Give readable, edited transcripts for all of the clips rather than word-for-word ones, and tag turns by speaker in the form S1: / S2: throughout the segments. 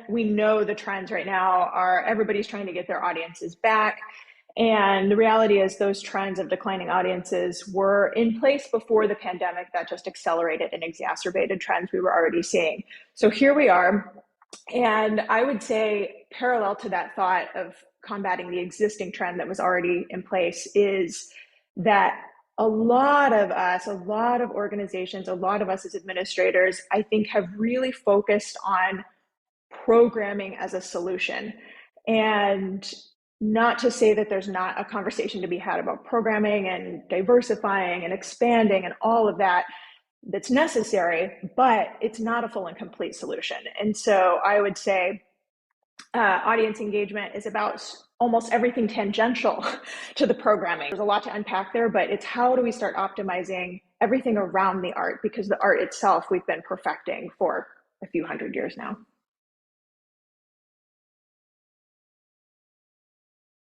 S1: We know the trends right now are everybody's trying to get their audiences back. And the reality is those trends of declining audiences were in place before the pandemic. That just accelerated and exacerbated trends we were already seeing. So here we are. And I would say parallel to that thought of combating the existing trend that was already in place is that a lot of us, a lot of organizations, a lot of us as administrators, I think have really focused on programming as a solution. And not to say that there's not a conversation to be had about programming and diversifying and expanding and all of that that's necessary, but it's not a full and complete solution. And so I would say audience engagement is about almost everything tangential to the programming. There's a lot to unpack there, but it's how do we start optimizing everything around the art, because the art itself we've been perfecting for a few hundred years now.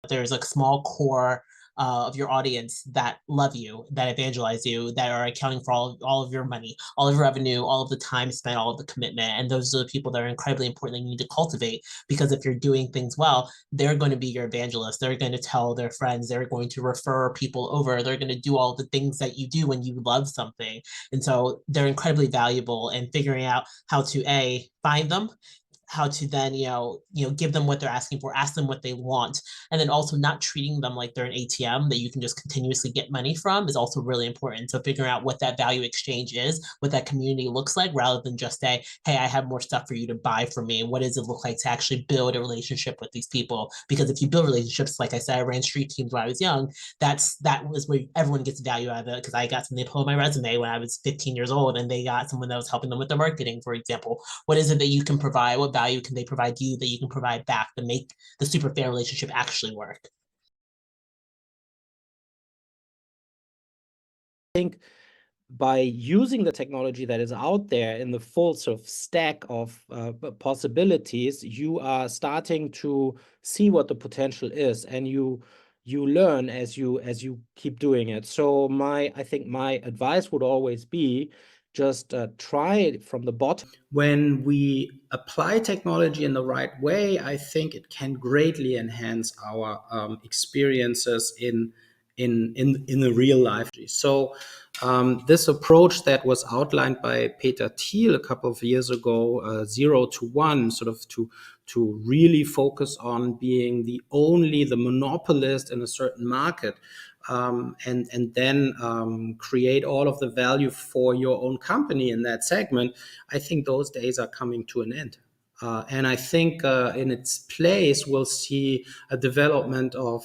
S2: There's a small core of your audience that love you, that evangelize you, that are accounting for all of your money, all of your revenue, all of the time spent, all of the commitment. And those are the people that are incredibly important that you need to cultivate, because if you're doing things well, they're going to be your evangelists. They're going to tell their friends, they're going to refer people over, they're going to do all the things that you do when you love something. And so they're incredibly valuable, and figuring out how to find them, how to then give them what they're asking for, ask them what they want, and then also not treating them like they're an ATM that you can just continuously get money from is also really important. So figuring out what that value exchange is, what that community looks like, rather than just say, hey, I have more stuff for you to buy from me. What does it look like to actually build a relationship with these people? Because if you build relationships, like I said, I ran street teams when I was young, that was where everyone gets value out of it, because I got something to put on my resume when I was 15 years old, and they got someone that was helping them with their marketing, for example. What is it that you can provide? What value can they provide you that you can provide back to make the super fan relationship actually work?
S3: I think by using the technology that is out there in the full sort of stack of possibilities, you are starting to see what the potential is, and you learn as you keep doing it. So I think my advice would always be just try it from the bottom. When we apply technology in the right way, I think it can greatly enhance our experiences in the real life. So this approach that was outlined by Peter Thiel a couple of years ago, 0 to 1, sort of to really focus on being the monopolist in a certain market, and then create all of the value for your own company in that segment. I think those days are coming to an end. And I think in its place, we'll see a development of,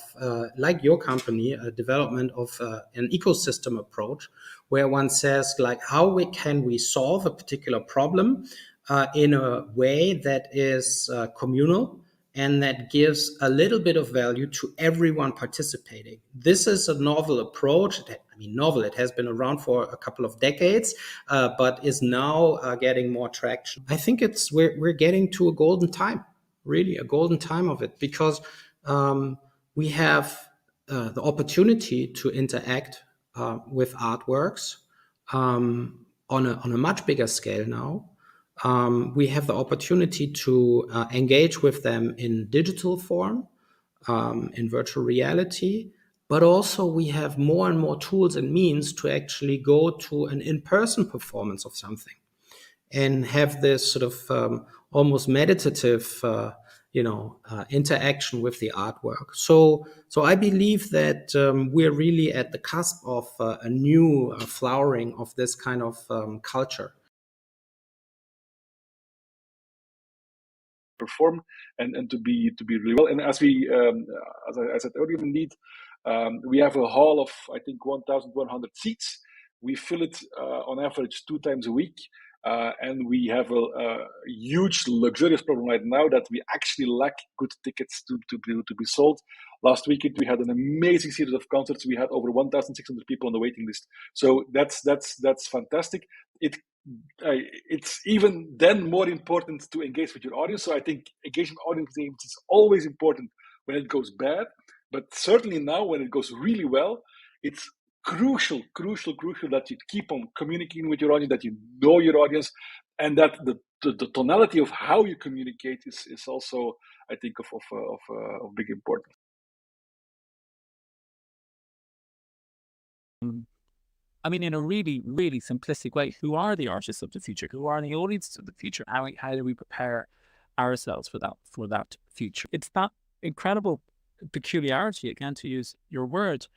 S3: like your company, a development of an ecosystem approach, where one says, like, how can we solve a particular problem in a way that is communal, and that gives a little bit of value to everyone participating. This is a novel approach. Novel, it has been around for a couple of decades, but is now getting more traction. I think we're getting to a golden time, really a golden time of it, because we have the opportunity to interact with artworks on a much bigger scale now. We have the opportunity to engage with them in digital form, in virtual reality, but also we have more and more tools and means to actually go to an in-person performance of something and have this sort of almost meditative interaction with the artwork. So I believe that we're really at the cusp of a new flowering of this kind of culture.
S4: Perform and to be really well. And as we as I said earlier, indeed, we have a hall of, I think, 1,100 seats. We fill it on average 2 times a week, and we have a huge luxurious problem right now that we actually lack good tickets to be sold. Last weekend we had an amazing series of concerts. We had over 1,600 people on the waiting list. So that's fantastic. It's even then more important to engage with your audience. So I think engagement with audience is always important when it goes bad, but certainly now when it goes really well, it's crucial that you keep on communicating with your audience, that you know your audience, and that the tonality of how you communicate is also, I think, of big importance.
S5: I mean, in a really, really simplistic way, who are the artists of the future? Who are the audiences of the future? How do we prepare ourselves for that future? It's that incredible peculiarity, again, to use your word,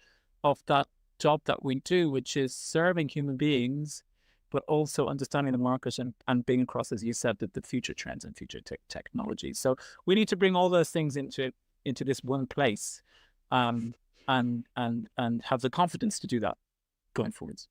S5: of that job that we do, which is serving human beings, but also understanding the market and being across, as you said, the future trends and future technologies. So we need to bring all those things into this one place, and have the confidence to do that going forwards.